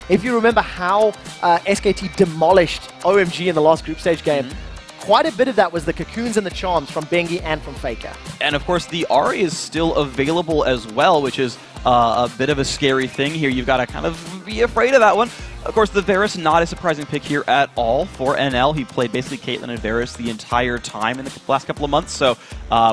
if you remember how SKT demolished OMG in the last group stage game, quite a bit of that was the cocoons and the charms from Bengi and from Faker. And of course, the Ahri is still available as well, which is a bit of a scary thing here. You've got to kind of be afraid of that one. Of course, the Varus, not a surprising pick here at all for NL. He played basically Caitlyn and Varus the entire time in the last couple of months. So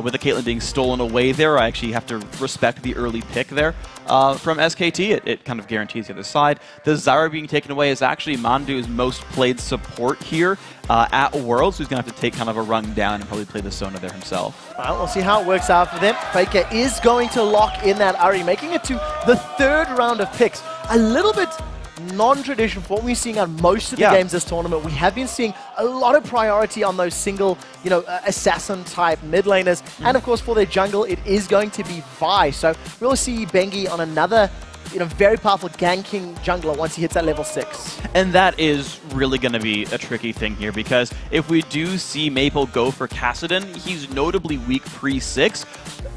with the Caitlyn being stolen away there, I actually have to respect the early pick there from SKT. It kind of guarantees the other side. The Zyra being taken away is actually Mandu's most played support here at Worlds, who's going to have to take kind of a run down and probably play the Sona there himself. Well, we'll see how it works out for them. Faker is going to lock in that Ahri, making it to the third round of picks. A little bit non-traditional for what we're seeing on most of the games this tournament. We have been seeing a lot of priority on those single, assassin-type mid laners. And of course, for their jungle, it is going to be Vi. So we'll see Bengi on another very powerful ganking jungler once he hits that level 6. And that is really going to be a tricky thing here, because if we do see Maple go for Kassadin, he's notably weak pre-6.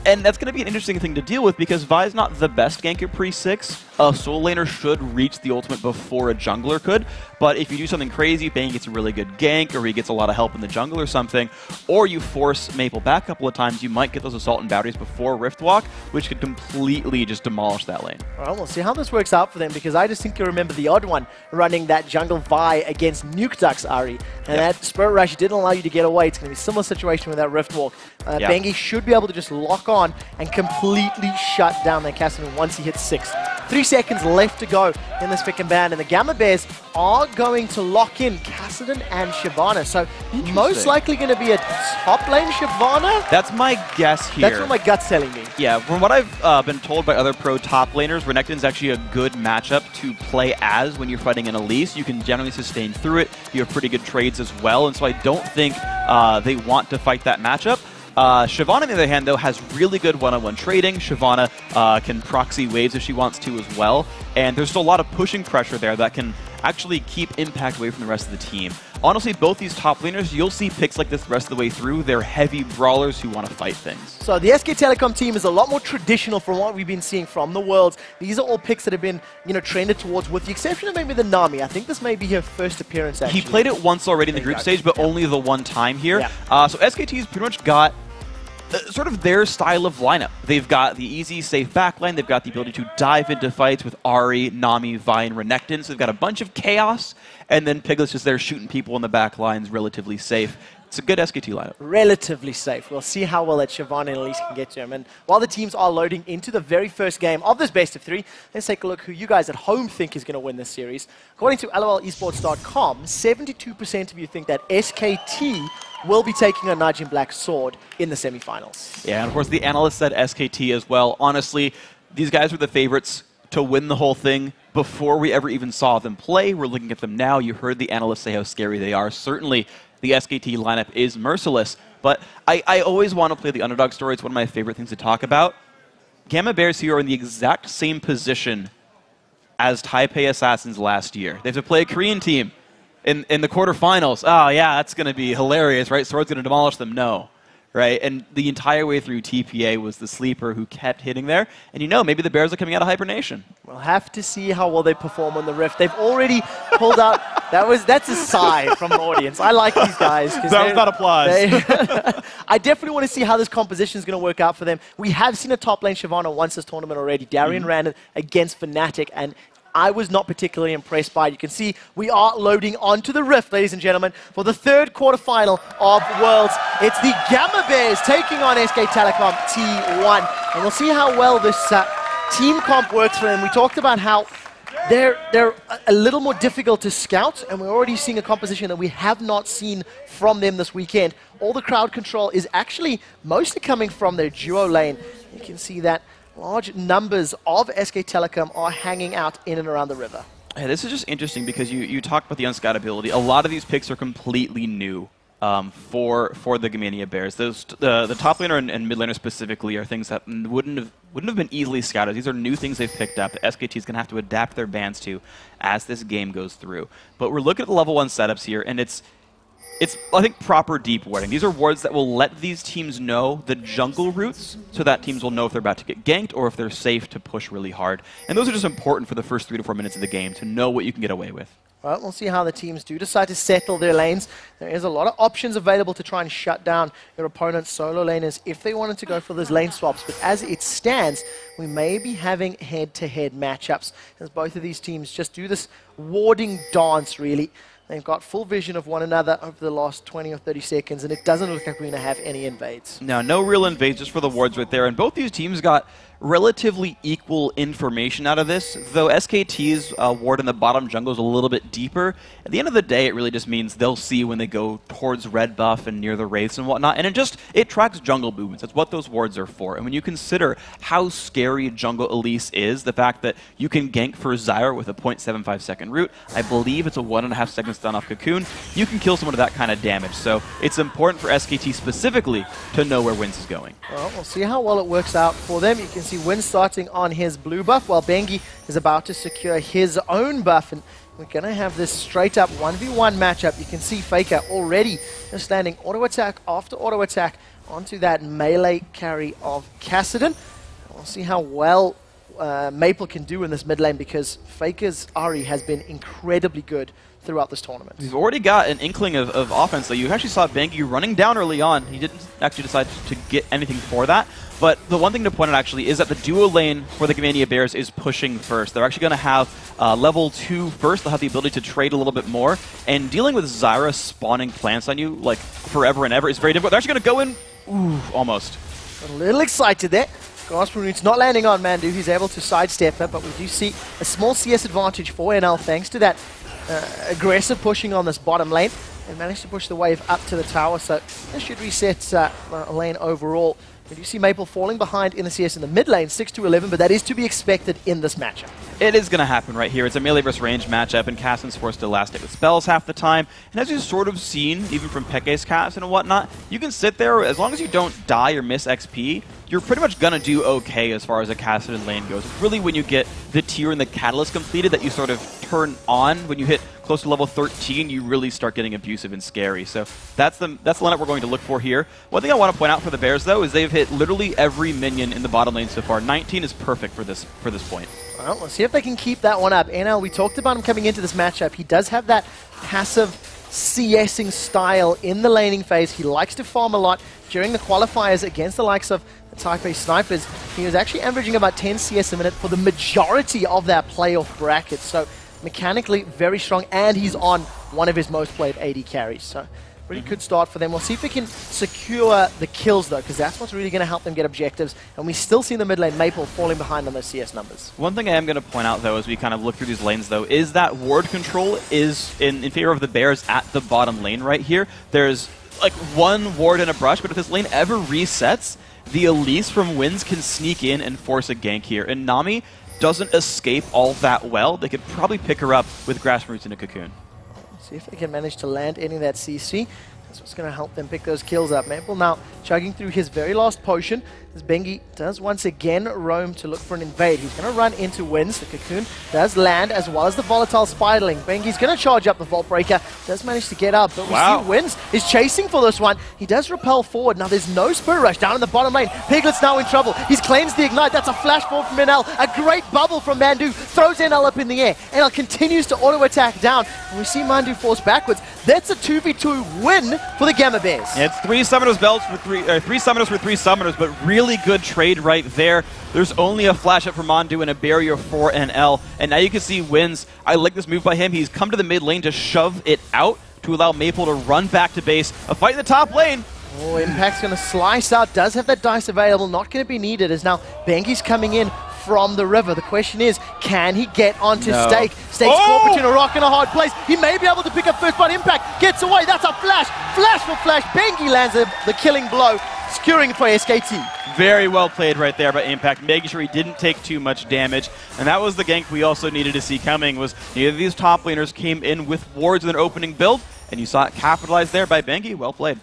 And that's going to be an interesting thing to deal with, because Vi's not the best ganker pre-6. A soul laner should reach the ultimate before a jungler could. But if you do something crazy, Bang gets a really good gank, or he gets a lot of help in the jungle or something, or you force Maple back a couple of times, you might get those Assault and Batteries before Riftwalk, which could completely just demolish that lane. Well, we'll see how this works out for them, because I just think you remember the odd one running that jungle Vi against Nukeduck's Ahri. And that Spirit Rush didn't allow you to get away. It's going to be a similar situation with that Riftwalk. Bengi should be able to just lock on and completely shut down their Kassadin once he hits 6. 3 seconds left to go in this pick and ban, and the Gamma Bears are going to lock in Kassadin and Shyvana. So most likely going to be a top lane Shyvana. That's my guess here. That's what my gut's telling me. Yeah, from what I've been told by other pro top laners, Renekton's actually a good matchup to play as when you're fighting an Elise. You can generally sustain through it. You have pretty good trades as well, and so I don't think they want to fight that matchup. Shyvana, on the other hand, though, has really good one-on-one trading. Shyvana can proxy waves if she wants to as well. And there's still a lot of pushing pressure there that can actually keep Impact away from the rest of the team. Honestly, both these top laners, you'll see picks like this the rest of the way through. They're heavy brawlers who want to fight things. So the SK Telecom team is a lot more traditional from what we've been seeing from the Worlds. These are all picks that have been, trended towards, with the exception of maybe the Nami. I think this may be her first appearance, actually. He played it once already in the group stage, but only the one time here. So SKT's pretty much got sort of their style of lineup. They've got the easy, safe backline. They've got the ability to dive into fights with Ahri, Nami, Vi, and Renekton. So they've got a bunch of chaos, and then Piglet's just there shooting people in the back lines, relatively safe. It's a good SKT lineup. Relatively safe. We'll see how well that Shyvana and Elise can get to him. And while the teams are loading into the very first game of this best of 3, let's take a look who you guys at home think is going to win this series. According to LOLesports.com, 72% of you think that SKT will be taking on Najin Black's Sword in the semifinals. Yeah, and of course the analysts said SKT as well. Honestly, these guys were the favorites to win the whole thing before we ever even saw them play. We're looking at them now. You heard the analysts say how scary they are. Certainly, the SKT lineup is merciless, but I always want to play the underdog story. It's one of my favorite things to talk about. Gamma Bears here are in the exact same position as Taipei Assassins last year. They have to play a Korean team in the quarterfinals. Oh, yeah, that's going to be hilarious, right? Sword's going to demolish them. No. Right? And the entire way through, TPA was the sleeper who kept hitting there. And maybe the Bears are coming out of hibernation. We'll have to see how well they perform on the Rift. They've already pulled out... That's a sigh from the audience. I like these guys. That was not applause. I definitely want to see how this composition is going to work out for them. We have seen a top lane Shyvana once this tournament already. Darian ran it against Fnatic, and I was not particularly impressed by it. You can see we are loading onto the Rift, ladies and gentlemen, for the third quarterfinal of Worlds. It's the Gamma Bears taking on SK Telecom T1. And we'll see how well this team comp works for them. We talked about how they're a little more difficult to scout, and we're already seeing a composition that we have not seen from them this weekend. All the crowd control is actually mostly coming from their duo lane. You can see that large numbers of SK Telecom are hanging out in and around the river. Yeah, this is just interesting because you talked about the unscoutability. A lot of these picks are completely new for the Gamania Bears. The top laner and mid laner specifically are things that wouldn't have been easily scouted. These are new things they've picked up that SKT is going to have to adapt their bans to as this game goes through. But we're looking at the level 1 setups here, and it's it's, I think, proper deep warding. These are wards that will let these teams know the jungle routes so that teams will know if they're about to get ganked or if they're safe to push really hard. And those are just important for the first 3 to 4 minutes of the game to know what you can get away with. Well, we'll see how the teams do decide to settle their lanes. There is a lot of options available to try and shut down your opponent's solo laners if they wanted to go for those lane swaps. But as it stands, we may be having head-to-head matchups as both of these teams just do this warding dance, really. They've got full vision of one another over the last 20 or 30 seconds, and it doesn't look like we're going to have any invades. No real invades, just for the wards right there. And both these teams got relatively equal information out of this, though SKT's ward in the bottom jungle is a little bit deeper. At the end of the day, it really just means they'll see when they go towards red buff and near the wraiths and whatnot, and it tracks jungle movements. That's what those wards are for. And when you consider how scary jungle Elise is, the fact that you can gank for Zyra with a 0.75 second root, I believe it's a 1.5 second stun off Cocoon, you can kill someone with that kind of damage. So it's important for SKT specifically to know where Winds is going. Well, we'll see how well it works out for them. You can see Win starting on his blue buff, while Bengi is about to secure his own buff. And we're going to have this straight-up 1v1 matchup. You can see Faker already just landing auto-attack after auto-attack onto that melee carry of Kassadin. We'll see how well Maple can do in this mid lane, because Faker's Ahri has been incredibly good throughout this tournament. He's already got an inkling of offense, though. You actually saw Bengi running down early on. He didn't actually decide to get anything for that. But the one thing to point out, actually, is that the duo lane for the Gamania Bears is pushing first. They're actually going to have level 2 first. They'll have the ability to trade a little bit more. And dealing with Zyra spawning plants on you, like, forever and ever is very difficult. They're actually going to go in... Ooh, almost. A little excited there. Gasparoo's not landing on Mandu. He's able to sidestep it, but we do see a small CS advantage for NL thanks to that aggressive pushing on this bottom lane, and managed to push the wave up to the tower, so this should reset lane overall. We do see Maple falling behind in the CS in the mid lane, 6-11, but that is to be expected in this matchup. It is going to happen right here. It's a melee versus range matchup, and Kassadin's forced to last it with spells half the time. And as you've sort of seen, even from Peke's cast and whatnot, you can sit there, as long as you don't die or miss XP, you're pretty much going to do okay as far as a Kassadin lane goes. It's really when you get the tier and the catalyst completed that you sort of turn on. When you hit close to level 13, you really start getting abusive and scary. So that's the lineup we're going to look for here. One thing I want to point out for the Bears, though, is they've hit literally every minion in the bottom lane so far. 19 is perfect for this point. Well, let's see if they can keep that one up. NL, we talked about him coming into this matchup. He does have that passive CSing style in the laning phase. He likes to farm a lot during the qualifiers against the likes of the Taipei Snipers. He was actually averaging about 10 CS a minute for the majority of that playoff bracket. So mechanically very strong, and he's on one of his most played AD carries. So pretty good start for them. We'll see if we can secure the kills, though, because that's what's really going to help them get objectives. And we still see the mid lane Maple falling behind on those CS numbers. One thing I am going to point out, though, as we kind of look through these lanes, though, is that ward control is in favor of the Bears at the bottom lane right here. There's like one ward and a brush, but if this lane ever resets, the Elise from Winds can sneak in and force a gank here. And Nami doesn't escape all that well. They could probably pick her up with grass roots in a cocoon. See if they can manage to land any of that CC. That's what's going to help them pick those kills up. Maple now chugging through his very last potion, as Bengi does once again roam to look for an invade. He's going to run into Winds. The cocoon does land, as well as the volatile spiderling. Bengi's going to charge up the Vault Breaker. Does manage to get up, but we see Winds is chasing for this one. He does repel forward. Now there's no Spirit Rush down in the bottom lane. Piglet's now in trouble. He's cleansed the Ignite. That's a flash forward from NL. A great bubble from Mandu. Throws NL up in the air. NL continues to auto-attack down. And we see Mandu force backwards. That's a 2v2 win for the Gamma Bears. Yeah, it's three Summoners belts for three Summoners for three Summoners, but really good trade right there. There's only a flash up for Mandu and a barrier for NL, and now you can see Winds. I like this move by him. He's come to the mid lane to shove it out to allow Maple to run back to base. A fight in the top lane. Oh, Impact's going to slice out. Does have that dice available. Not going to be needed, as now Bengi's coming in from the river. The question is, can he get onto Steak? Steak's caught between a rock and a hard place. He may be able to pick up first, but Impact gets away. That's a flash. Flash for flash. Bengi lands the killing blow, securing for SKT. Very well played right there by Impact, making sure he didn't take too much damage. And that was the gank we also needed to see coming, was neither of these top laners came in with wards in their opening build, and you saw it capitalized there by Bengi. Well played.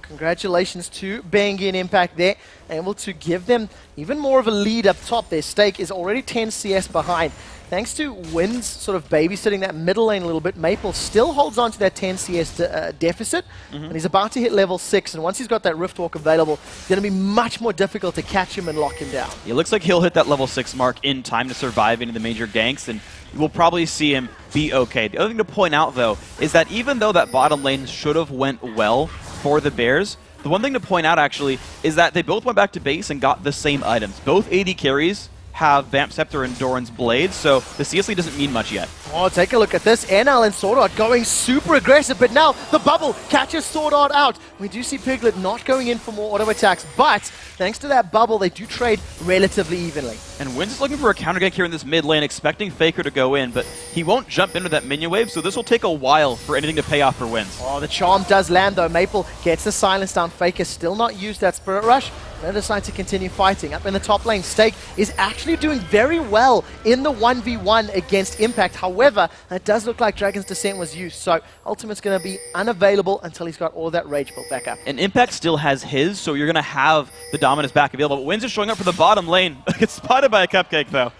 Congratulations to Bengi and Impact there, able to give them even more of a lead up top. Their Steak is already 10 CS behind. Thanks to Winds sort of babysitting that middle lane a little bit, Maple still holds on to that 10 CS deficit, and he's about to hit level 6, and once he's got that Rift Walk available, it's going to be much more difficult to catch him and lock him down. It looks like he'll hit that level 6 mark in time to survive into the major ganks, and we'll probably see him be okay. The other thing to point out, though, is that even though that bottom lane should have went well for the Bears, the one thing to point out, actually, is that they both went back to base and got the same items. Both AD carries have Vamp Scepter and Doran's Blade, so the CS lead doesn't mean much yet. Oh, take a look at this. NL and SwordArt going super aggressive, but now the bubble catches SwordArt out. We do see Piglet not going in for more auto attacks, but thanks to that bubble, they do trade relatively evenly. And Winds is looking for a counter gank here in this mid lane, expecting Faker to go in, but he won't jump into that minion wave, so this will take a while for anything to pay off for Winds. Oh, the charm does land, though. Maple gets the silence down. Faker still not used that Spirit Rush. They decide to continue fighting. Up in the top lane, Steak is actually doing very well in the 1v1 against Impact. However, it does look like Dragon's Descent was used, so Ultimate's going to be unavailable until he's got all that rage built back up. And Impact still has his, so you're going to have the Dominus back available. But Winds is showing up for the bottom lane. Gets spotted by a Cupcake, though.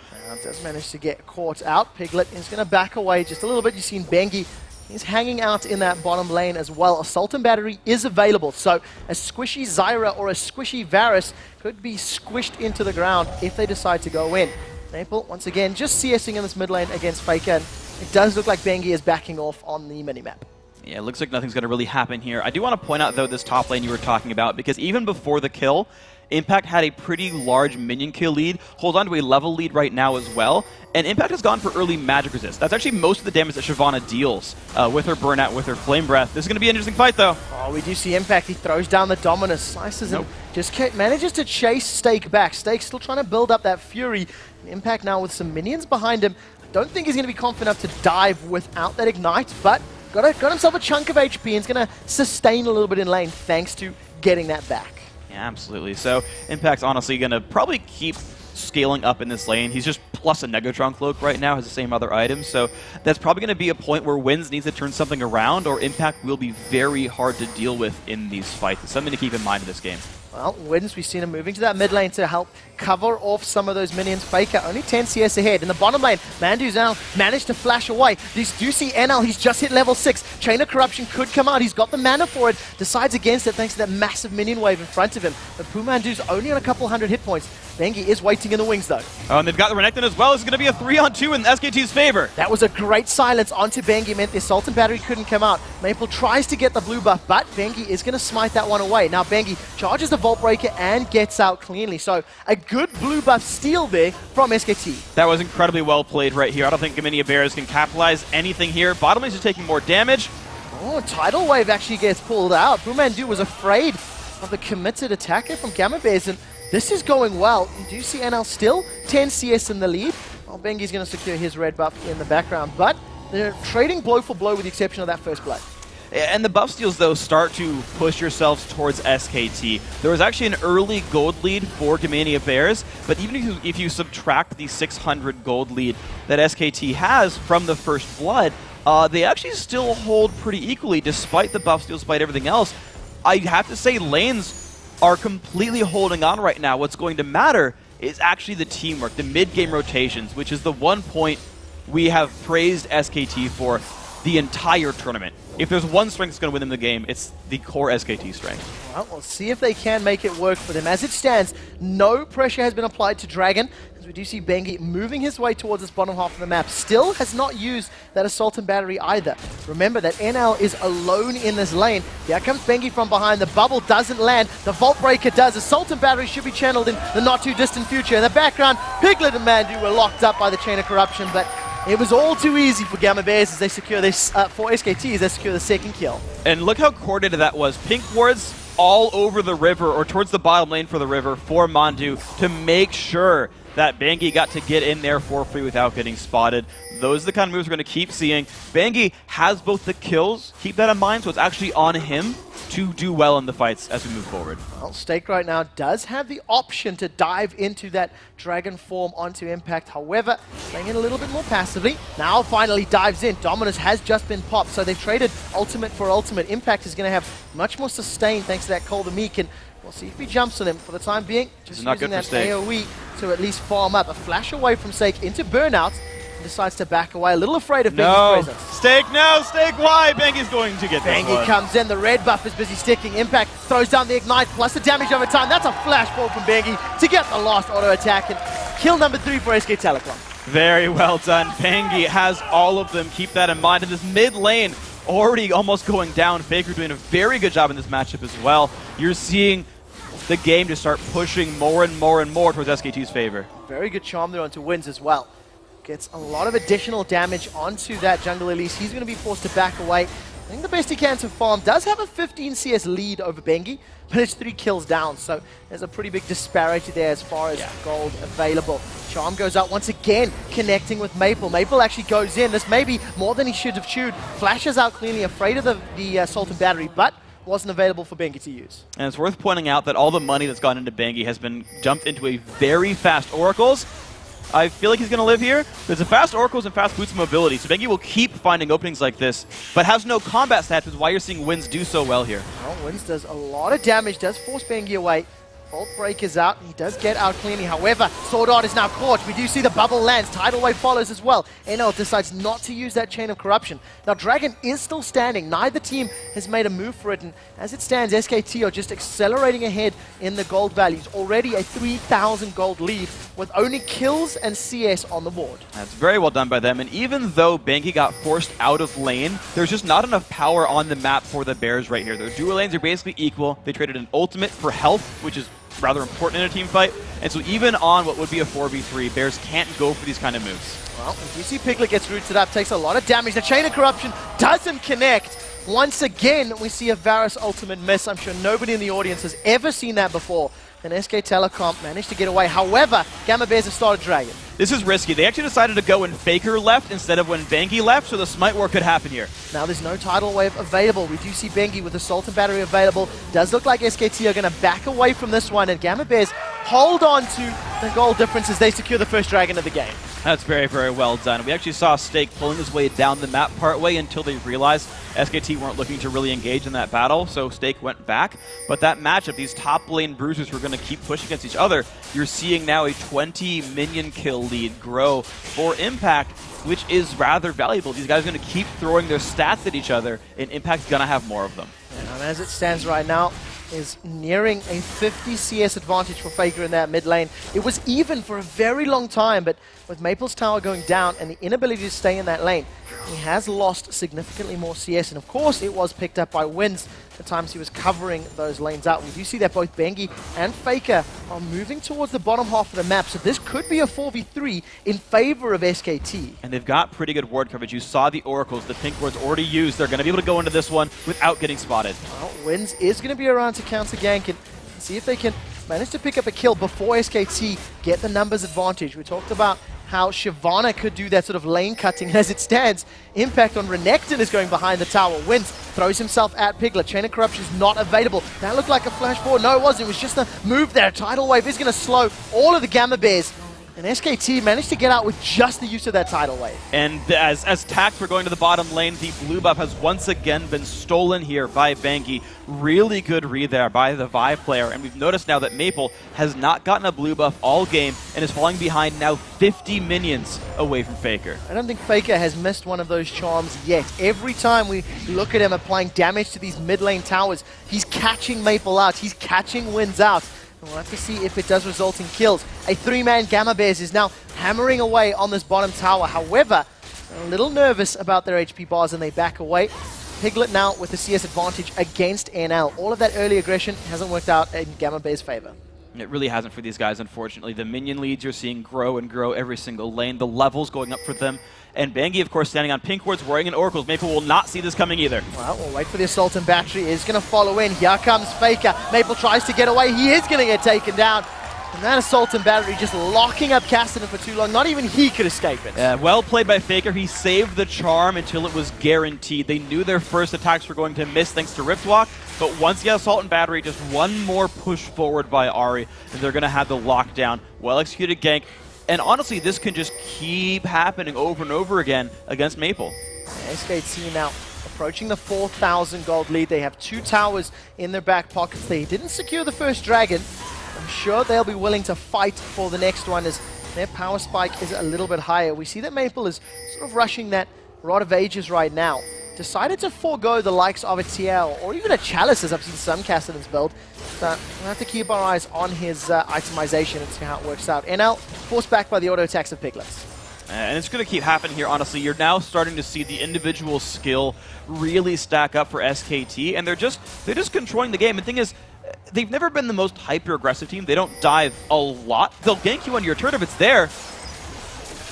Does manage to get caught out. Piglet is going to back away just a little bit. You've seen Bengi. He's hanging out in that bottom lane as well. Assault and Battery is available, so a squishy Zyra or a squishy Varus could be squished into the ground if they decide to go in. Maple, once again, just CSing in this mid lane against Faker, and it does look like Bengi is backing off on the minimap. Yeah, it looks like nothing's going to really happen here. I do want to point out, though, this top lane you were talking about, because even before the kill, Impact had a pretty large minion kill lead, holds on to a level lead right now as well, and Impact has gone for early magic resist. That's actually most of the damage that Shyvana deals with her Burnout, with her Flame Breath. This is going to be an interesting fight, though. Oh, we do see Impact. He throws down the Dominus, slices and just manages to chase Steak back. Steak still trying to build up that Fury. Impact now with some minions behind him. I don't think he's going to be confident enough to dive without that Ignite, but got himself a chunk of HP and is going to sustain a little bit in lane thanks to getting that back. Yeah, absolutely. So Impact's honestly going to probably keep scaling up in this lane. He's just plus a Negatron Cloak right now, has the same other items, so that's probably going to be a point where Winds needs to turn something around, or Impact will be very hard to deal with in these fights. It's something to keep in mind in this game. Well, Winds, we've seen him moving to that mid lane to help cover off some of those minions. Faker only 10 CS ahead. In the bottom lane, Mandu's now managed to flash away. These do see NL, he's just hit level 6. Chain of Corruption could come out. He's got the mana for it. Decides against it thanks to that massive minion wave in front of him. But PoohManDu's only on a couple hundred hit points. Bengi is waiting in the wings, though. Oh, and they've got the Renekton as well. It's going to be a 3-on-2 in SKT's favor. That was a great silence onto Bengi. Meant the Assault and Battery couldn't come out. Maple tries to get the blue buff, but Bengi is going to smite that one away. Now Bengi charges the Vault Breaker and gets out cleanly. So a good blue buff steal there from SKT. That was incredibly well played right here. I don't think Gamania Bears can capitalize anything here. Bottom lane is taking more damage. Oh, Tidal Wave actually gets pulled out. PoohManDu was afraid of the committed attacker from Gamma Bears, and this is going well. You do see NL still 10 CS in the lead. Well, Bengi's going to secure his red buff in the background, but they're trading blow for blow with the exception of that first blood. And the buff steals, though, start to push yourselves towards SKT. There was actually an early gold lead for Gamania Bears, but even if you subtract the 600 gold lead that SKT has from the first blood, they actually still hold pretty equally despite the buff steals, despite everything else. I have to say lanes are completely holding on right now. What's going to matter is actually the teamwork, the mid-game rotations, which is the one point we have praised SKT for the entire tournament. If there's one strength that's going to win them the game, it's the core SKT strength. Well, we'll see if they can make it work for them. As it stands, no pressure has been applied to Dragon, as we do see Bengi moving his way towards this bottom half of the map. Still has not used that Assault and Battery either. Remember that NL is alone in this lane. Here comes Bengi from behind. The bubble doesn't land. The Vault Breaker does. Assault and Battery should be channeled in the not too distant future. In the background, Piglet and Mandu were locked up by the Chain of Corruption, but it was all too easy for Gamma Bears as they secure this, for SKT as they secure the second kill. And look how coordinated that was. Pink wards all over the river, or towards the bottom lane for the river, for Mandu, to make sure that Bengi got to get in there for free without getting spotted. Those are the kind of moves we're going to keep seeing. Bengi has both the kills, keep that in mind, so it's actually on him to do well in the fights as we move forward. Well, Steak right now does have the option to dive into that dragon form onto Impact. However, playing it a little bit more passively. Now finally dives in. Dominus has just been popped, so they've traded ultimate for ultimate. Impact is going to have much more sustain thanks to that Call the Meek, and we'll see if he jumps on him. For the time being, just using that AoE to at least farm up. A flash away from Steak into Burnout. Decides to back away, a little afraid of Bengi's presence. Steak, no! Steak, why? Bengi's going to get this Bengi comes in, the red buff is busy sticking. Impact throws down the Ignite, plus the damage over time. That's a flash ball from Bengi to get the last auto attack, and kill number 3 for SK Telecom. Very well done. Bengi has all of them. Keep that in mind. In this mid lane, already almost going down. Faker doing a very good job in this matchup as well. You're seeing the game just start pushing more and more and more towards SKT's favor. Very good charm there onto Winds as well. Gets a lot of additional damage onto that jungle Elise. He's going to be forced to back away. I think the best he can to farm. Does have a 15 CS lead over Bengi, but it's 3 kills down, so there's a pretty big disparity there as far as gold available. Charm goes out once again, connecting with Maple. Maple actually goes in. This may be more than he should have chewed. Flashes out cleanly, afraid of the Salt and Battery, but wasn't available for Bengi to use. And it's worth pointing out that all the money that's gone into Bengi has been dumped into a very fast Oracles. I feel like he's going to live here. There's a fast Oracles and fast boots of mobility, so Bengi will keep finding openings like this, but has no combat stats, which is why you're seeing Winds do so well here. Well, Winds does a lot of damage, does force Bengi away. Bolt Break is out. He does get out cleanly. However, SwordArt is now caught. We do see the bubble lands. Tidal Wave follows as well. NL decides not to use that Chain of Corruption. Now, Dragon is still standing. Neither team has made a move for it. And as it stands, SKT are just accelerating ahead in the gold values. Already a 3,000 gold lead with only kills and CS on the board. That's very well done by them. And even though Bengi got forced out of lane, there's just not enough power on the map for the Bears right here. Their dual lanes are basically equal. They traded an ultimate for health, which is rather important in a team fight, and so even on what would be a 4v3, Bears can't go for these kind of moves. Well, if you see Piglet gets rooted up, takes a lot of damage. The Chain of Corruption doesn't connect. Once again, we see a Varus ultimate miss. I'm sure nobody in the audience has ever seen that before. And SK Telecom managed to get away. However, Gamma Bears have started Dragon. This is risky. They actually decided to go when Faker left instead of when Bengi left, so the Smite War could happen here. Now there's no Tidal Wave available. We do see Bengi with the Salt and Battery available. Does look like SKT are going to back away from this one, and Gamma Bears hold on to the goal difference as they secure the first Dragon of the game. That's very, very well done. We actually saw Steak pulling his way down the map partway until they realized SKT weren't looking to really engage in that battle, so Steak went back. But that matchup, these top lane bruisers were going to keep pushing against each other. You're seeing now a 20 minion kill lead grow for Impact, which is rather valuable. These guys are going to keep throwing their stats at each other, and Impact's going to have more of them. And as it stands right now, is nearing a 50 CS advantage for Faker in that mid lane. It was even for a very long time, but with Maple's tower going down and the inability to stay in that lane, he has lost significantly more CS, and of course it was picked up by Winds the times he was covering those lanes out. We do see that both Bengi and Faker are moving towards the bottom half of the map, so this could be a 4v3 in favor of SKT. And they've got pretty good ward coverage. You saw the Oracles, the pink ward's already used. They're going to be able to go into this one without getting spotted. Well, Winds is going to be around to counter gank and see if they can manage to pick up a kill before SKT get the numbers advantage. We talked about how Shyvana could do that sort of lane cutting. As it stands, Impact on Renekton is going behind the tower. Winds throws himself at Piglet. Chain of Corruption is not available. That looked like a flash forward. No, it wasn't. It was just a move there. Tidal Wave is going to slow all of the Gamma Bears. And SKT managed to get out with just the use of that Tidal Wave. And as Tax were going to the bottom lane, the blue buff has once again been stolen here by Bengi. Really good read there by the Vi player. And we've noticed now that Maple has not gotten a blue buff all game and is falling behind now 50 minions away from Faker. I don't think Faker has missed one of those charms yet. Every time we look at him applying damage to these mid lane towers, he's catching Maple out. He's catching Winds out. We'll have to see if it does result in kills. A 3-man Gamma Bears is now hammering away on this bottom tower. However, they're a little nervous about their HP bars and they back away. Piglet now with the CS advantage against NL. All of that early aggression hasn't worked out in Gamma Bears' favor. It really hasn't for these guys, unfortunately. The minion leads you're seeing grow and grow every single lane. The levels going up for them. And Bengi, of course, standing on pink wards, worrying in Oracles. Maple will not see this coming either. Well, we'll wait for the Assault and Battery. Is going to follow in. Here comes Faker. Maple tries to get away. He is going to get taken down. And that assault and battery just locking up Cassidy for too long. Not even he could escape it. Yeah, well played by Faker. He saved the charm until it was guaranteed. They knew their first attacks were going to miss thanks to Rift Walk, but once you get assault and battery, just one more push forward by Ahri, and they're going to have the lockdown. Well-executed gank. And honestly, this can just keep happening over and over again against Maple. SKT now approaching the 4,000 gold lead. They have 2 towers in their back pockets. They didn't secure the first dragon. I'm sure they'll be willing to fight for the next one as their power spike is a little bit higher. We see that Maple is sort of rushing that Rod of Ages right now. Decided to forego the likes of a TL or even a Chalice, as I've seen some Cassidon's build. So we'll have to keep our eyes on his itemization and see how it works out. NL forced back by the auto attacks of Piglets. And it's going to keep happening here, honestly. You're now starting to see the individual skill really stack up for SKT, and they're just controlling the game. And the thing is, they've never been the most hyper-aggressive team. They don't dive a lot. They'll gank you on your turn if it's there.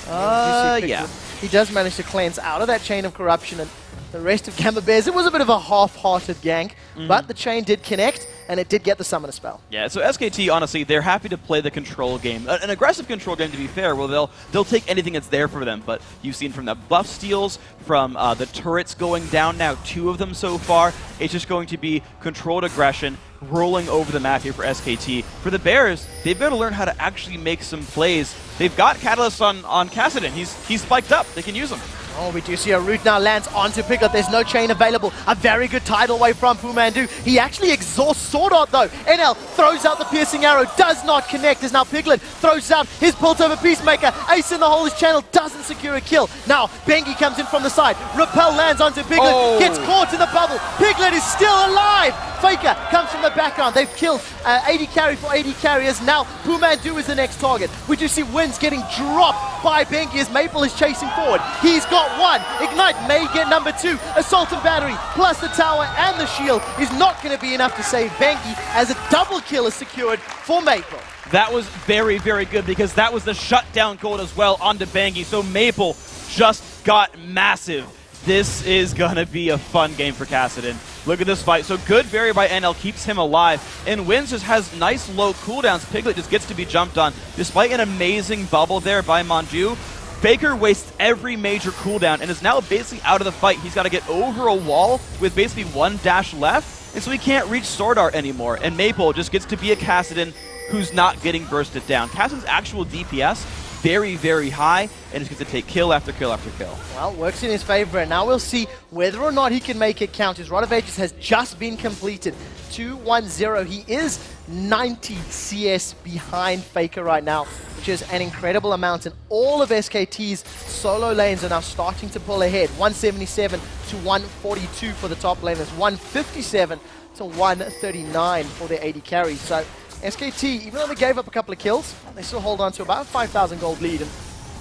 Yeah. He does manage to cleanse out of that chain of corruption, and the rest of Gamania Bears, it was a bit of a half-hearted gank, but the chain did connect, and it did get the summoner spell. Yeah, so SKT, honestly, they're happy to play the control game. An aggressive control game, to be fair, well, they'll take anything that's there for them, but you've seen from the buff steals, from the turrets going down now, 2 of them so far, it's just going to be controlled aggression, rolling over the map here for SKT. For the Bears, they've got to learn how to actually make some plays. They've got Catalyst on Cassidy. He's spiked up. They can use him. Oh, we do see a root now lands onto Piglet. There's no chain available. A very good tidal wave from PoohManDu. He actually exhausts SwordArt though. NL throws out the piercing arrow, does not connect as now Piglet throws out his pulled over Peacemaker. Ace in the hole, his channel doesn't secure a kill. Now Bengi comes in from the side. Repel lands onto Piglet, gets caught in the bubble. Piglet is still alive. Faker comes from the background. They've killed 80 carry for 80 carriers. Now PoohManDu is the next target. We do see Winds getting dropped by Bengi as Maple is chasing forward. He's got 1. Ignite may get number 2. Assault and battery plus the tower and the shield is not going to be enough to save Bengi as a double kill is secured for Maple. That was very, very good because that was the shutdown gold as well onto Bengi. So Maple just got massive. This is going to be a fun game for Cassidy. Look at this fight. So good barrier by NL keeps him alive. And Winds just has nice low cooldowns. Piglet just gets to be jumped on. Despite an amazing bubble there by Manju, Faker wastes every major cooldown and is now basically out of the fight. He's got to get over a wall with basically 1 dash left. And so he can't reach SwordArt anymore. And Maple just gets to be a Cassidy who's not getting bursted down. Cassidy's actual DPS very, very high, and just gets to take kill after kill after kill. Well, works in his favor, and now we'll see whether or not he can make it count. His Rod of Ages has just been completed. 2-1-0. He is 90 CS behind Faker right now, which is an incredible amount, and all of SKT's solo lanes are now starting to pull ahead. 177 to 142 for the top laners, 157 to 139 for their 80 carries. So SKT, even though they gave up a couple of kills, they still hold on to about 5,000 gold lead, and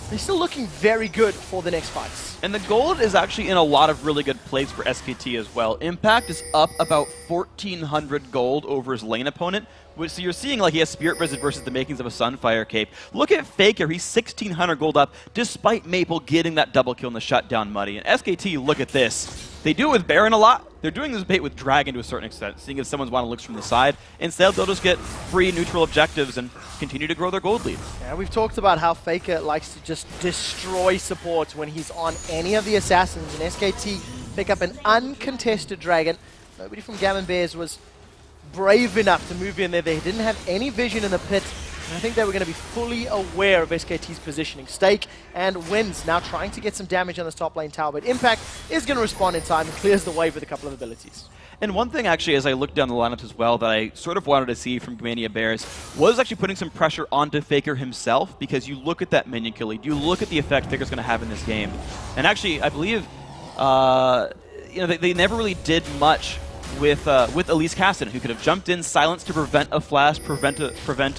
they're still looking very good for the next fights. And the gold is actually in a lot of really good plays for SKT as well. Impact is up about 1,400 gold over his lane opponent, so you're seeing like he has Spirit Blizzard versus the makings of a Sunfire Cape. Look at Faker, he's 1,600 gold up, despite Maple getting that double kill in the shutdown Muddy. And SKT, look at this. They do it with Baron a lot. They're doing this bait with Dragon to a certain extent, seeing if someone's want to look from the side. Instead, they'll just get free neutral objectives and continue to grow their gold lead. Yeah, we've talked about how Faker likes to just destroy support when he's on any of the assassins, and SKT pick up an uncontested Dragon. Nobody from Gamania Bears was brave enough to move in there. They didn't have any vision in the pit. I think they were going to be fully aware of SKT's positioning. Steak and Winds now trying to get some damage on this top lane tower, but Impact is going to respond in time and clears the wave with a couple of abilities. And one thing actually, as I looked down the lineups as well, that I sort of wanted to see from Gamania Bears was actually putting some pressure onto Faker himself, because you look at that minion kill lead, you look at the effect Faker's going to have in this game. And actually, I believe they never really did much with Elise Cassidy, who could have jumped in, silenced to prevent a flash, prevent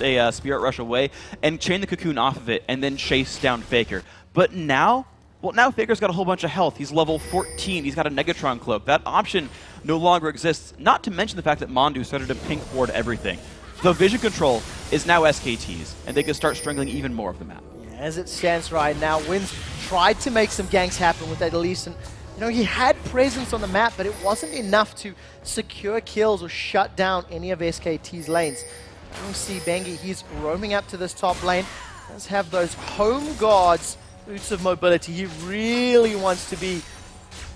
a Spirit Rush away, and chain the cocoon off of it, and then chase down Faker. But now, well, now Faker's got a whole bunch of health. He's level 14. He's got a Negatron Cloak. That option no longer exists, not to mention the fact that Mandu started to pink ward everything. The vision control is now SKT's, and they can start strangling even more of the map. Yeah, as it stands right now, Winds tried to make some ganks happen with that Elise, and he had presence on the map, but it wasn't enough to secure kills or shut down any of SKT's lanes. We see Bengi, he's roaming up to this top lane. Does have those home guards, boots of mobility. He really wants to be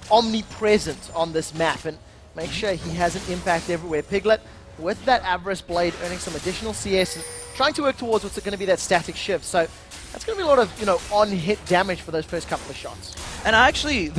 omnipresent on this map and make sure he has an impact everywhere. Piglet, with that Avarice Blade, earning some additional CS and trying to work towards what's going to be that static shift. So that's going to be a lot of, on-hit damage for those first couple of shots. And actually,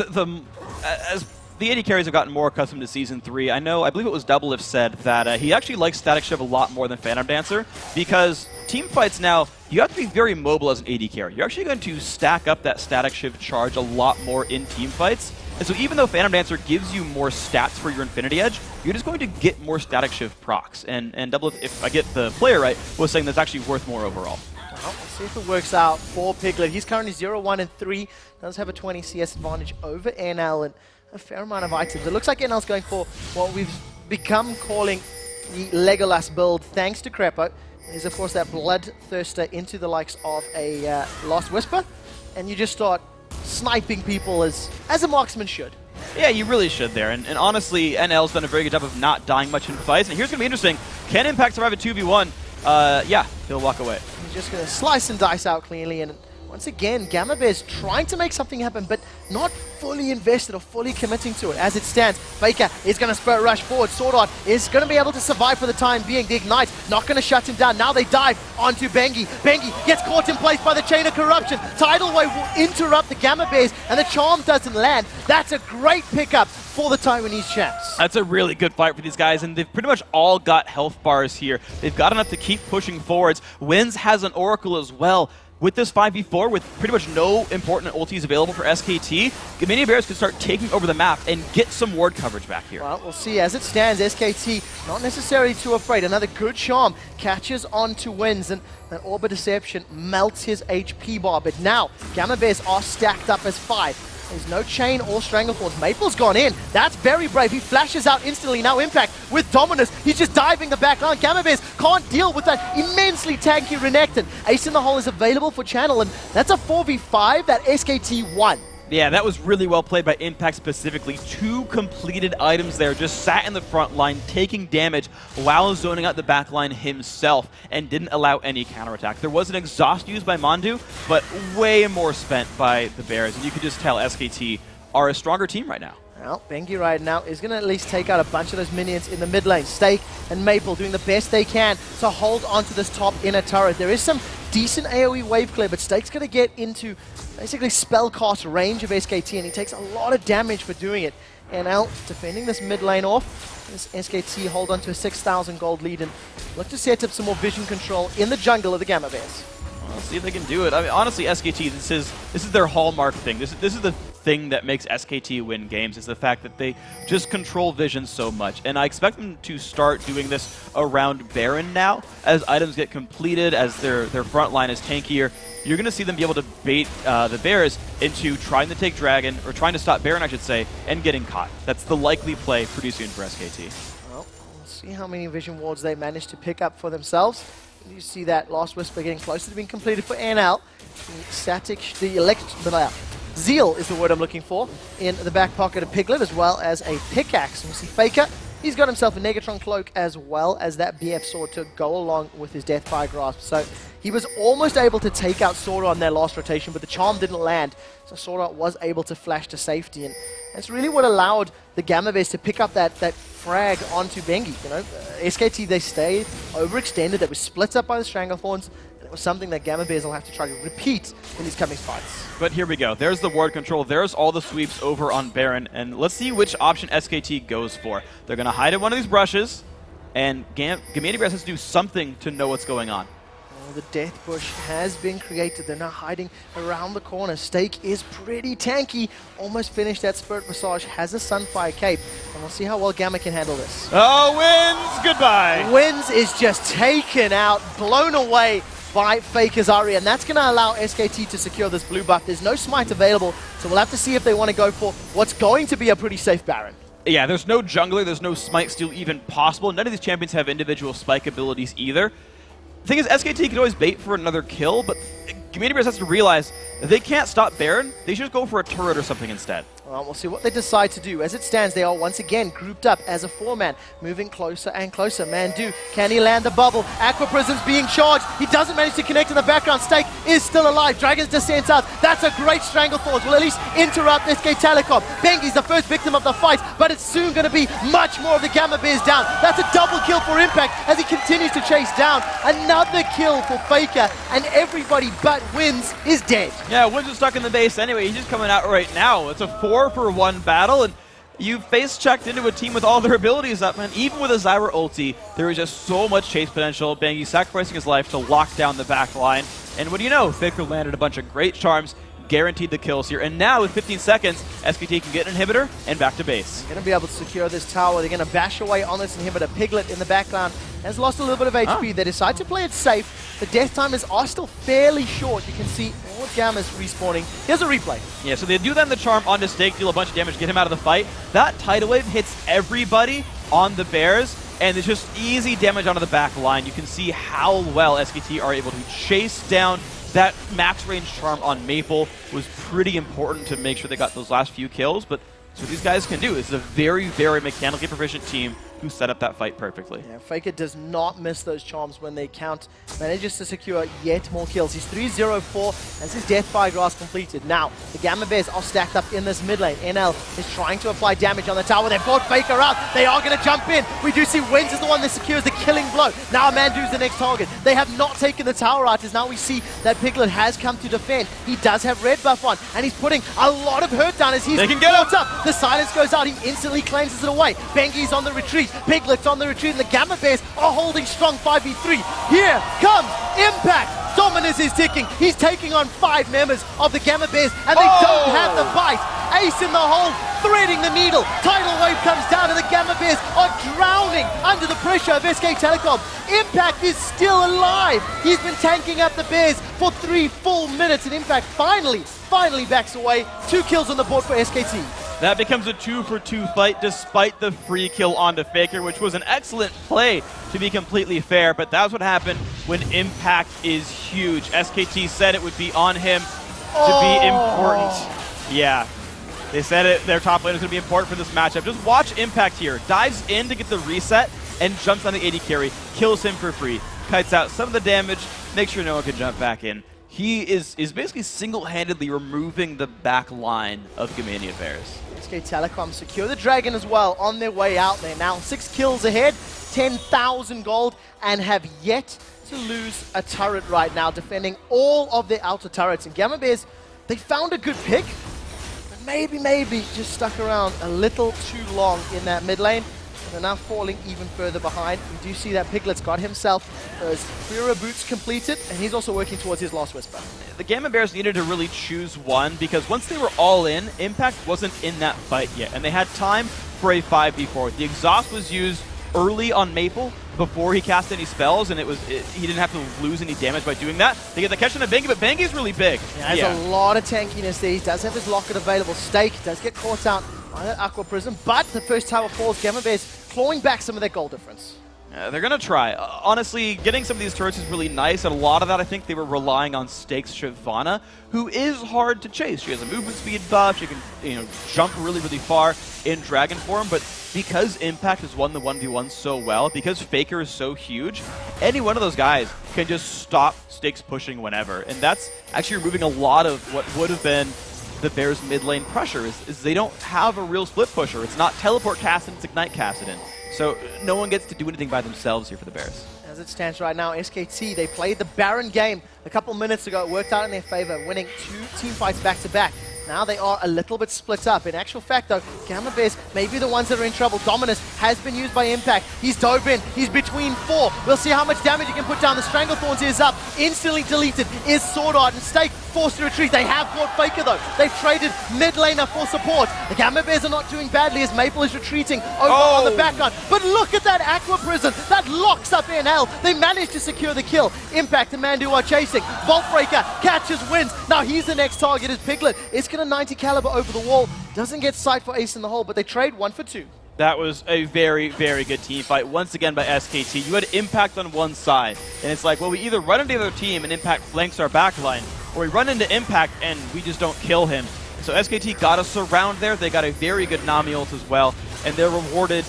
as the AD carries have gotten more accustomed to Season 3, I believe it was Doublelift said that he actually likes Static Shiv a lot more than Phantom Dancer because team fights now, you have to be very mobile as an AD carry. You're actually going to stack up that Static Shiv charge a lot more in team fights. And so even though Phantom Dancer gives you more stats for your Infinity Edge, you're just going to get more Static Shiv procs. And Doublelift, if I get the player right, was saying that's actually worth more overall. Well, let's see if it works out for Piglet. He's currently 0-1 and 3. Does have a 20 CS advantage over NL and a fair amount of items. It looks like NL's going for what we've become calling the Legolas build, thanks to Crepo. There's, of course, that Bloodthirster into the likes of a Lost Whisper, and you just start sniping people as a marksman should. Yeah, you really should there. And honestly, NL's done a very good job of not dying much in fights. And here's going to be interesting. Can Impact survive a 2v1? Yeah, he'll walk away. He's just going to slice and dice out cleanly. And once again, Gamma Bears trying to make something happen, but not fully invested or fully committing to it. As it stands, Faker is going to spurt rush forward. SwordArt is going to be able to survive for the time being. The Ignite not going to shut him down. Now they dive onto Bengi. Bengi gets caught in place by the Chain of Corruption. Tidal Wave will interrupt the Gamma Bears, and the Charm doesn't land. That's a great pickup for the Taiwanese champs. That's a really good fight for these guys, and they've pretty much all got health bars here. They've got enough to keep pushing forwards. Winds has an Oracle as well. With this 5v4, with pretty much no important ultis available for SKT, Gamania Bears could start taking over the map and get some ward coverage back here. Well, we'll see. As it stands, SKT not necessarily too afraid. Another good charm catches onto Winds, and that Orb of Deception melts his HP bar. But now, Gamma Bears are stacked up as 5. There's no chain or Stranglethorns. Maple's gone in. That's very brave. He flashes out instantly. Now Impact with Dominus. He's just diving the back line. Gamma Bears can't deal with that immensely tanky Renekton. Ace in the Hole is available for Channel, and that's a 4v5 that SKT won. Yeah, that was really well played by Impact specifically. 2 completed items there, just sat in the front line, taking damage while zoning out the back line himself and didn't allow any counterattack. There was an exhaust used by MonDu, but way more spent by the Bears, and you could just tell SKT are a stronger team right now. Well, Bengi right now is going to at least take out a bunch of those minions in the mid lane. Steak and Maple doing the best they can to hold onto this top inner turret. There is some decent AoE wave clear, but Steak's going to get into basically spellcast range of SKT, and he takes a lot of damage for doing it. NL defending this mid lane off. This SKT hold on to a 6,000 gold lead and look to set up some more vision control in the jungle of the Gamma Bears. Well, see if they can do it. I mean, honestly, SKT, this is their hallmark thing. This is the thing that makes SKT win games, is the fact that they just control vision so much. And I expect them to start doing this around Baron now. As items get completed, as their front line is tankier, you're going to see them be able to bait the Bears into trying to take Dragon, or trying to stop Baron, I should say, and getting caught. That's the likely play pretty soon for SKT. Well, we'll see how many vision wards they manage to pick up for themselves. You see that Last Whisper getting closer to being completed for NL. Zeal is the word I'm looking for, in the back pocket of Piglet, as well as a pickaxe. And we see Faker, he's got himself a Negatron Cloak as well as that BF Sword to go along with his Deathfire Grasp. So he was almost able to take out SwordArt on their last rotation, but the charm didn't land. So SwordArt was able to flash to safety, and that's really what allowed the Gamma Bears to pick up that frag onto Bengi. SKT, they stayed overextended. They were split up by the Stranglethorns. It was something that Gamma Bears will have to try to repeat in these coming fights. But here we go. There's the ward control. There's all the sweeps over on Baron. And let's see which option SKT goes for. They're going to hide in one of these brushes, and Gamania Bears has to do something to know what's going on. Well, the Death Bush has been created. They're now hiding around the corner. Steak is pretty tanky. Almost finished that Spirit Massage. Has a Sunfire Cape. And we'll see how well Gamma can handle this. Oh, Winds! Goodbye! Winds is just taken out, blown away by Faker's Aria, and that's going to allow SKT to secure this blue buff. There's no smite available, so we'll have to see if they want to go for what's going to be a pretty safe Baron. Yeah, there's no jungler, there's no smite steal even possible. None of these champions have individual spike abilities either. The thing is, SKT can always bait for another kill, but Gamania Bears has to realize that they can't stop Baron. They should just go for a turret or something instead. Well, we'll see what they decide to do. As it stands, they are once again grouped up as a 4-man, moving closer and closer. ManDu, can he land the bubble? Aqua Prism's being charged. He doesn't manage to connect in the background. Steak is still alive. Dragon's descent out. That's a great Stranglethorns. Will at least interrupt SKT Telecom. Bengi's the first victim of the fight, but it's soon going to be much more of the Gamma Bears down. That's a double kill for Impact as he continues to chase down. Another kill for Faker, and everybody but Winds is dead. Yeah, Winds is stuck in the base anyway. He's just coming out right now. It's a 4-for-1 battle, and you face-checked into a team with all their abilities up, man. Even with a Zyra ulti, there is just so much chase potential. Bengi sacrificing his life to lock down the back line. And what do you know? Faker landed a bunch of great charms, guaranteed the kills here. And now with 15 seconds, SKT can get an inhibitor and back to base. They're going to be able to secure this tower. They're going to bash away on this inhibitor. Piglet in the background has lost a little bit of HP. They decide to play it safe. The death timers are still fairly short. You can see all of Gamma's respawning. Here's a replay. Yeah, so they do then the charm onto Steak, deal a bunch of damage, get him out of the fight. That tidal wave hits everybody on the Bears, and it's just easy damage onto the back line. You can see how well SKT are able to chase down that max range charm on Maple. Was pretty important to make sure they got those last few kills, but that's what these guys can do. It's a very, very mechanically proficient team who set up that fight perfectly. Yeah, Faker does not miss those charms when they count. Manages to secure yet more kills. He's 3-0-4 as his Deathfire Grass completed. Now, the Gamma Bears are stacked up in this mid lane. NL is trying to apply damage on the tower. They've got Faker out. They are going to jump in. We do see Winds is the one that secures the killing blow. Now ManDu's the next target. They have not taken the tower out, as now we see that Piglet has come to defend. He does have red buff on, and he's putting a lot of hurt down as he's caught up. The silence goes out. He instantly cleanses it away. Bengi's on the retreat. Piglet's on the retreat, and the Gamma Bears are holding strong 5v3. Here comes Impact. Dominus is ticking. He's taking on 5 members of the Gamma Bears, and they don't have the bite. Ace in the hole, threading the needle. Tidal wave comes down, and the Gamma Bears are drowning under the pressure of SKT Telecom. Impact is still alive. He's been tanking up the Bears for 3 full minutes, and Impact finally backs away. 2 kills on the board for SKT. That becomes a 2-for-2 fight despite the free kill onto Faker, which was an excellent play to be completely fair, but that's what happened when Impact is huge. SKT said it would be on him to be important. Yeah, they said it. Their top lane is going to be important for this matchup. Just watch Impact here. Dives in to get the reset and jumps on the AD carry, kills him for free, kites out some of the damage, makes sure no one can jump back in. He is basically single-handedly removing the back line of Gamania Bears. SKT Telecom secure the Dragon as well on their way out there. Now 6 kills ahead, 10,000 gold, and have yet to lose a turret right now, defending all of their outer turrets. And Gamma Bears, they found a good pick, but maybe just stuck around a little too long in that mid lane. They're now falling even further behind. We do see that Piglet's got himself those Fira boots completed, and he's also working towards his last Whisper. The Gamma Bears needed to really choose one, because once they were all in, Impact wasn't in that fight yet, and they had time for a 5v4. The exhaust was used early on Maple before he cast any spells, and he didn't have to lose any damage by doing that. They get the catch on Bengi, but Bengi's really big. Yeah, there's a lot of tankiness there. He does have his locket available. Steak does get caught out on that Aqua Prism, but the first tower falls. Gamma Bears clawing back some of their gold difference. They're going to try. Honestly, getting some of these turrets is really nice, and a lot of that I think they were relying on Steak's Shyvana, who is hard to chase. She has a movement speed buff, she can jump really, really far in dragon form, but because Impact has won the 1v1 so well, because Faker is so huge, any one of those guys can just stop Steak's pushing whenever, and that's actually removing a lot of what would have been the Bears' mid lane pressure, is they don't have a real split pusher. It's not teleport Kassadin, it's ignite Kassadin. So no one gets to do anything by themselves here for the Bears. As it stands right now, SKT, they played the Baron game a couple minutes ago. It worked out in their favor, winning 2 team fights back-to-back. Now they are a little bit split up. In actual fact, though, Gamma Bears may be the ones that are in trouble. Dominus has been used by Impact. He's dove in. He's between 4. We'll see how much damage he can put down. The Stranglethorns is up. Instantly deleted is SwordArt, and Steak forced to retreat. They have caught Faker, though. They've traded mid laner for support. The Gamma Bears are not doing badly as Maple is retreating over on the background. But look at that Aqua Prism. That locks up NL. They managed to secure the kill. Impact and ManDu are chasing. Vault Breaker catches Winds. Now he's the next target as Piglet. It's going to 90 caliber over the wall. Doesn't get sight for Ace in the hole, but they trade 1 for 2. That was a very, very good team fight, once again by SKT. You had Impact on one side, and it's like, well, we either run into the other team and Impact flanks our backline, or we run into Impact and we just don't kill him. So SKT got a surround there. They got a very good Nami ult as well, and they're rewarded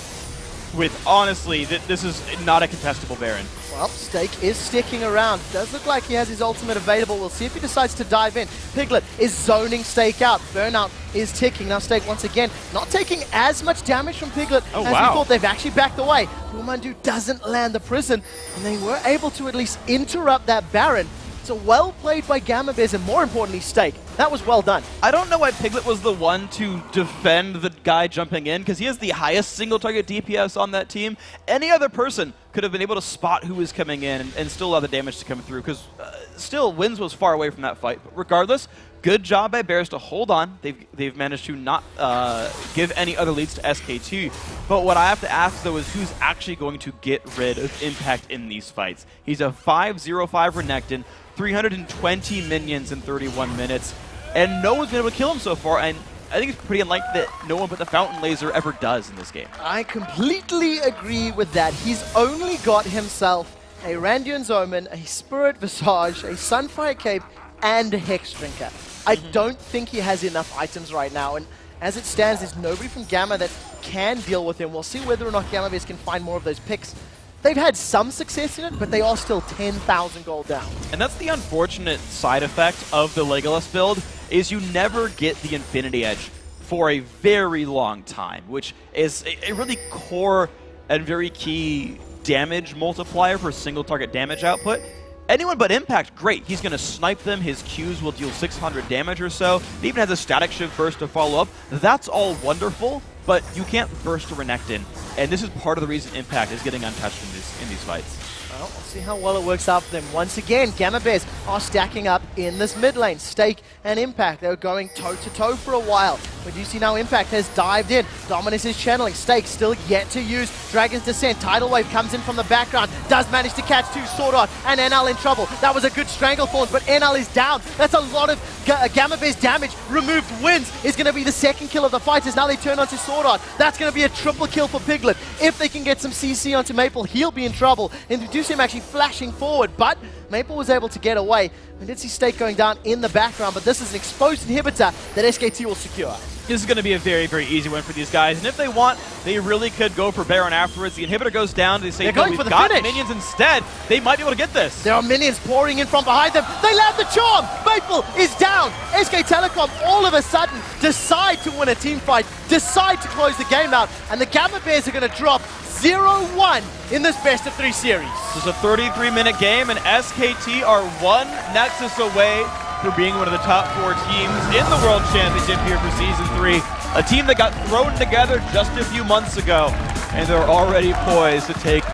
with, honestly, this is not a contestable Baron. Well, Steak is sticking around. Does look like he has his ultimate available. We'll see if he decides to dive in. Piglet is zoning Steak out. Burnout is ticking. Now Steak, once again, not taking as much damage from Piglet as we thought. They've actually backed away. PoohManDu doesn't land the prison, and they were able to at least interrupt that Baron. So well played by Gamma Bears, and more importantly, Steak. That was well done. I don't know why Piglet was the one to defend the guy jumping in, because he has the highest single target DPS on that team. Any other person could have been able to spot who was coming in and still allow the damage to come through, because still, Winds was far away from that fight. But regardless, good job by Bears to hold on. They've managed to not give any other leads to SKT. But what I have to ask, though, is who's actually going to get rid of Impact in these fights? He's a 5/0/5 Renekton, 320 minions in 31 minutes, and no one's been able to kill him so far, and I think it's pretty unlikely that no one but the Fountain Laser ever does in this game. I completely agree with that. He's only got himself a Randuin's Omen, a Spirit Visage, a Sunfire Cape, and a Hex Drinker. I don't think he has enough items right now, and as it stands, there's nobody from Gamma that can deal with him. We'll see whether or not Gamma Bears can find more of those picks. They've had some success in it, but they are still 10,000 gold down. And that's the unfortunate side effect of the Legolas build, is you never get the Infinity Edge for a very long time, which is a really core and very key damage multiplier for single target damage output. Anyone but Impact, great. He's going to snipe them. His Qs will deal 600 damage or so. He even has a Static Shift burst to follow up. That's all wonderful, but you can't burst a Renekton. And this is part of the reason Impact is getting untouched in these fights. Well, we'll see how well it works out for them. Once again, Gamma Bears are stacking up in this mid lane. Steak and Impact, they were going toe-to-toe for a while. But you see now Impact has dived in. Dominus is channeling. Steak still yet to use Dragon's Descent. Tidal Wave comes in from the background. Does manage to catch two SwordArt, and NL in trouble. That was a good Stranglethorn, but NL is down. That's a lot of Gamma Bears damage. Removed Winds is going to be the second kill of the fighters. Now they turn onto SwordArt. That's going to be a triple kill for Piglet. If they can get some CC onto Maple, he'll be in trouble. And we do see him actually flashing forward, but Maple was able to get away. We did see Steak going down in the background, but this is an exposed inhibitor that SKT will secure. This is going to be a very, very easy win for these guys, and if they want, they really could go for Baron afterwards. The inhibitor goes down, they say, they're going we've for the got finish. Minions instead. They might be able to get this. There are minions pouring in from behind them. They land the charm. Maple is down. SKT Telecom all of a sudden decide to win a team fight, decide to close the game out, and the Gamma Bears are going to drop 0-1 in this best-of-3 series. This is a 33-minute game, and SKT are one Nexus away from being one of the top 4 teams in the World Championship here for Season 3. A team that got thrown together just a few months ago, and they're already poised to take